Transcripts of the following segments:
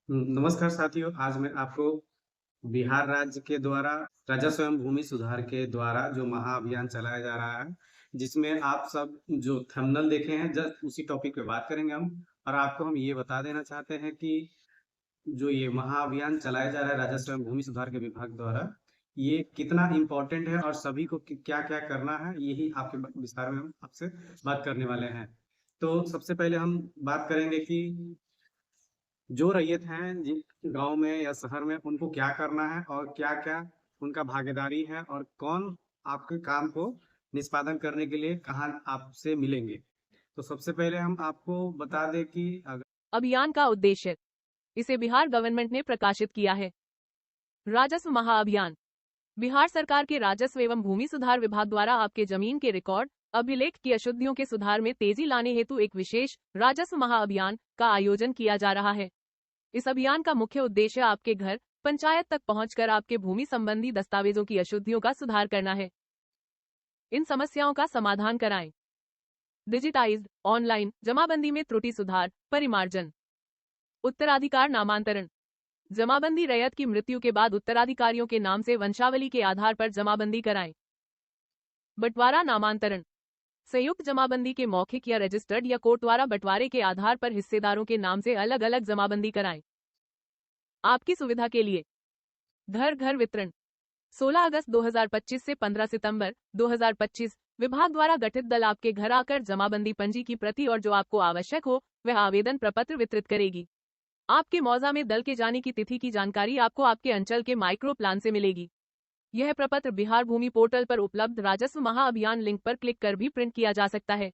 नमस्कार साथियों। आज मैं आपको बिहार राज्य के द्वारा राजस्व एवं भूमि सुधार के द्वारा जो महाअभियान चलाया जा रहा है, जिसमें आप सब जो थंबनेल देखे हैं, जस्ट उसी टॉपिक पे बात करेंगे हम। और आपको हम ये बता देना चाहते हैं कि जो ये महाअभियान चलाया जा रहा है राजस्व एवं भूमि सुधार के विभाग द्वारा, ये कितना इम्पोर्टेंट है और सभी को क्या-क्या करना है, यही आपके विस्तार में हम आपसे बात करने वाले हैं। तो सबसे पहले हम बात करेंगे कि जो रैयत हैं जिन गाँव में या शहर में, उनको क्या करना है और क्या-क्या उनका भागीदारी है और कौन आपके काम को निष्पादन करने के लिए कहाँ आपसे मिलेंगे। तो सबसे पहले हम आपको बता दें कि अगर अभियान का उद्देश्य, इसे बिहार गवर्नमेंट ने प्रकाशित किया है। राजस्व महाअभियान बिहार सरकार के राजस्व एवं भूमि सुधार विभाग द्वारा आपके जमीन के रिकॉर्ड अभिलेख की अशुद्धियों के सुधार में तेजी लाने हेतु एक विशेष राजस्व महाअभियान का आयोजन किया जा रहा है। इस अभियान का मुख्य उद्देश्य आपके घर पंचायत तक पहुंचकर आपके भूमि संबंधी दस्तावेजों की अशुद्धियों का सुधार करना है। इन समस्याओं का समाधान कराएं। डिजिटाइज्ड ऑनलाइन जमाबंदी में त्रुटि सुधार परिमार्जन। उत्तराधिकार नामांतरण जमाबंदी रैयत की मृत्यु के बाद उत्तराधिकारियों के नाम से वंशावली के आधार पर जमाबंदी कराएं। बंटवारा नामांतरण संयुक्त जमाबंदी के मौखिक या रजिस्टर्ड या कोर्ट द्वारा बंटवारे के आधार पर हिस्सेदारों के नाम से अलग अलग जमाबंदी कराएं। आपकी सुविधा के लिए घर घर वितरण 16 अगस्त 2025 से 15 सितंबर 2025 विभाग द्वारा गठित दल आपके घर आकर जमाबंदी पंजी की प्रति और जो आपको आवश्यक हो वह आवेदन प्रपत्र वितरित करेगी। आपके मौजा में दल के जाने की तिथि की जानकारी आपको आपके अंचल के माइक्रो प्लान से मिलेगी। यह प्रपत्र बिहार भूमि पोर्टल पर उपलब्ध राजस्व महाअभियान लिंक पर क्लिक कर भी प्रिंट किया जा सकता है।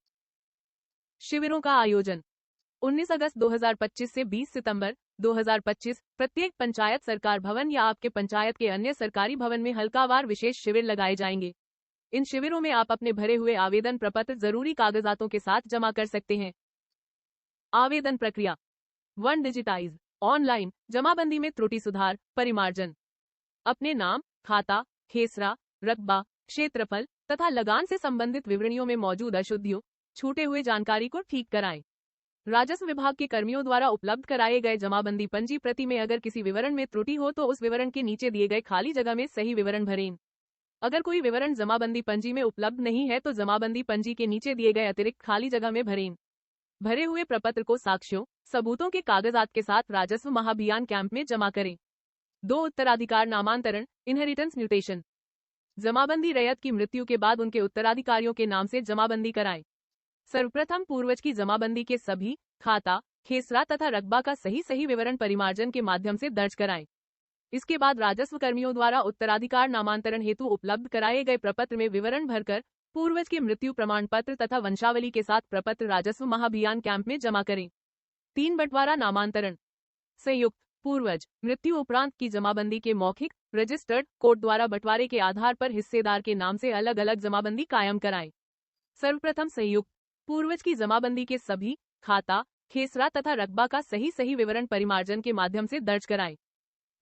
शिविरों का आयोजन 19 अगस्त 2025 से 20 सितंबर 2025 प्रत्येक पंचायत सरकार भवन या आपके पंचायत के अन्य सरकारी भवन में हल्कावार विशेष शिविर लगाए जाएंगे। इन शिविरों में आप अपने भरे हुए आवेदन प्रपत्र जरूरी कागजातों के साथ जमा कर सकते हैं। आवेदन प्रक्रिया 1 डिजिटाइज ऑनलाइन जमाबंदी में त्रुटि सुधार परिमार्जन। अपने नाम, खाता, खेसरा, रकबा, क्षेत्रफल तथा लगान से संबंधित विवरणियों में मौजूद अशुद्धियों, छूटे हुए जानकारी को ठीक कराएं। राजस्व विभाग के कर्मियों द्वारा उपलब्ध कराए गए जमाबंदी पंजी प्रति में अगर किसी विवरण में त्रुटि हो तो उस विवरण के नीचे दिए गए खाली जगह में सही विवरण भरें। अगर कोई विवरण जमाबंदी पंजी में उपलब्ध नहीं है तो जमाबंदी पंजी के नीचे दिए गए अतिरिक्त खाली जगह में भरें। भरे हुए प्रपत्र को साक्ष्यों, सबूतों के कागजात के साथ राजस्व महाअभियान कैंप में जमा करें। 2 उत्तराधिकार नामांतरण इनहेरिटेंस म्यूटेशन जमाबंदी रैयत की मृत्यु के बाद उनके उत्तराधिकारियों के नाम से जमाबंदी कराएं। सर्वप्रथम पूर्वज की जमाबंदी के सभी खाता, खेसरा तथा रकबा का सही विवरण परिमार्जन के माध्यम से दर्ज कराएं। इसके बाद राजस्व कर्मियों द्वारा उत्तराधिकार नामांतरण हेतु उपलब्ध कराए गए प्रपत्र में विवरण भरकर पूर्वज के मृत्यु प्रमाण पत्र तथा वंशावली के साथ प्रपत्र राजस्व महाअभियान कैंप में जमा करें। 3 बंटवारा नामांतरण संयुक्त पूर्वज मृत्यु उपरांत की जमाबंदी के मौखिक रजिस्टर्ड कोर्ट द्वारा बंटवारे के आधार पर हिस्सेदार के नाम से अलग अलग जमाबंदी कायम कराएं। सर्वप्रथम संयुक्त पूर्वज की जमाबंदी के सभी खाता, खेसरा तथा रकबा का सही विवरण परिमार्जन के माध्यम से दर्ज कराएं।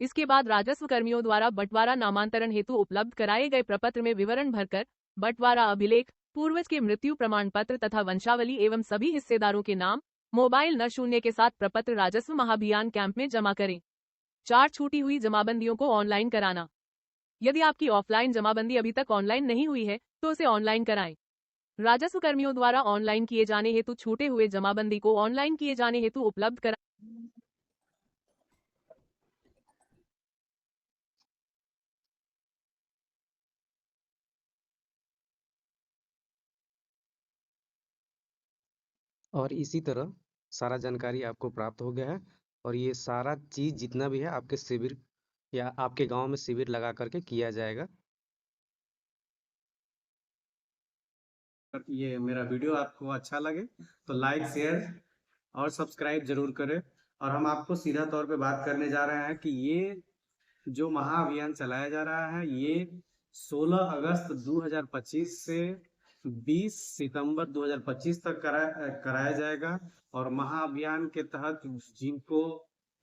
इसके बाद राजस्व कर्मियों द्वारा बंटवारा नामांतरण हेतु उपलब्ध कराए गए प्रपत्र में विवरण भरकर बंटवारा अभिलेख, पूर्वज के मृत्यु प्रमाण पत्र तथा वंशावली एवं सभी हिस्सेदारों के नाम, मोबाइल न शून्य के साथ प्रपत्र राजस्व महाअभियान कैंप में जमा करें। 4 छूटी हुई जमाबंदियों को ऑनलाइन कराना। यदि आपकी ऑफलाइन जमाबंदी अभी तक ऑनलाइन नहीं हुई है तो उसे ऑनलाइन कराएं। राजस्व कर्मियों द्वारा ऑनलाइन किए जाने हेतु छूटे हुए जमाबंदी को ऑनलाइन किए जाने हेतु उपलब्ध करा और इसी तरह सारा जानकारी आपको प्राप्त हो गया है और ये सारा चीज़ जितना भी है आपके शिविर या आपके गाँव में शिविर लगा करके किया जाएगा। ये मेरा वीडियो आपको अच्छा लगे तो लाइक, शेयर और सब्सक्राइब जरूर करें। और हम आपको सीधा तौर पे बात करने जा रहे हैं कि ये जो महाअभियान चलाया जा रहा है, ये 16 अगस्त 2025 से 20 सितंबर 2025 तक कराया जाएगा। और महाअभियान के तहत जिनको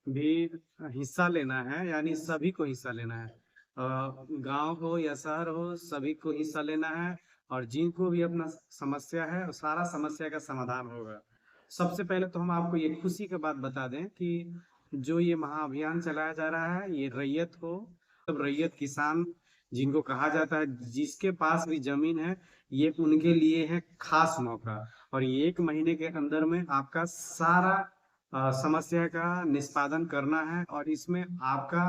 भी हिस्सा लेना है, यानी सभी को हिस्सा लेना है, गांव हो या शहर हो, सभी को हिस्सा लेना है। और जिनको भी अपना समस्या है, सारा समस्या का समाधान होगा। सबसे पहले तो हम आपको ये खुशी की बात बता दें कि जो ये महाअभियान चलाया जा रहा है, ये रैयत को, मतलब रैयत किसान जिनको कहा जाता है, जिसके पास भी जमीन है, ये उनके लिए है खास मौका। और ये 1 महीने के अंदर में आपका सारा समस्या का निष्पादन करना है और इसमें आपका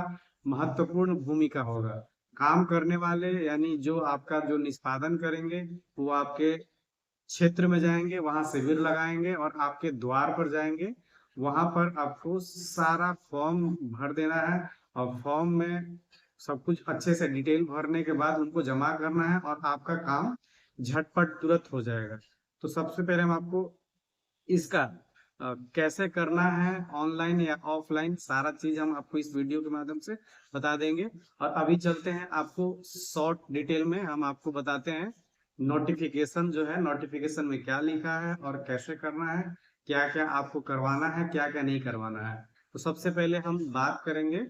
महत्वपूर्ण भूमिका होगा। काम करने वाले यानी जो आपका जो निष्पादन करेंगे, वो आपके क्षेत्र में जाएँगे, वहाँ शिविर लगाएँगे और आपके द्वार पर जाएँगे। वहाँ पर आपको सारा फॉर्म भर देना है और फॉर्म में सब कुछ अच्छे से डिटेल भरने के बाद उनको जमा करना है और आपका काम झटपट तुरंत हो जाएगा। तो सबसे पहले हम आपको इसका कैसे करना है, ऑनलाइन या ऑफलाइन, सारा चीज़ हम आपको इस वीडियो के माध्यम से बता देंगे। और अभी चलते हैं आपको शॉर्ट डिटेल में हम आपको बताते हैं नोटिफिकेशन जो है, नोटिफिकेशन में क्या लिखा है और कैसे करना है, क्या-क्या आपको करवाना है, क्या-क्या नहीं करवाना है। तो सबसे पहले हम बात करेंगे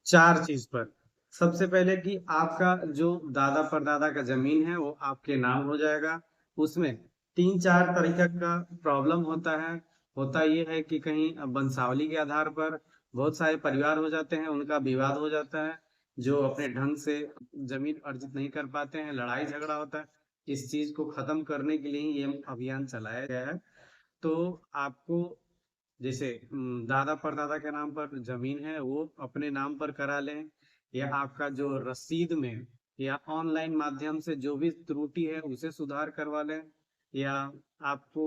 4 चीज़ पर। सबसे पहले कि आपका जो दादा-परदादा का ज़मीन है, वो आपके नाम हो जाएगा। उसमें 3-4 तरीके का प्रॉब्लम होता है। होता ये है कि कहीं वंशावली के आधार पर बहुत सारे परिवार हो जाते हैं, उनका विवाद हो जाता है, जो अपने ढंग से ज़मीन अर्जित नहीं कर पाते हैं, लड़ाई-झगड़ा होता है। इस चीज़ को ख़त्म करने के लिए ही ये अभियान चलाया गया है। तो आपको जैसे दादा परदादा के नाम पर जमीन है वो अपने नाम पर करा लें, या आपका जो रसीद में या ऑनलाइन माध्यम से जो भी त्रुटि है उसे सुधार करवा लें, या आपको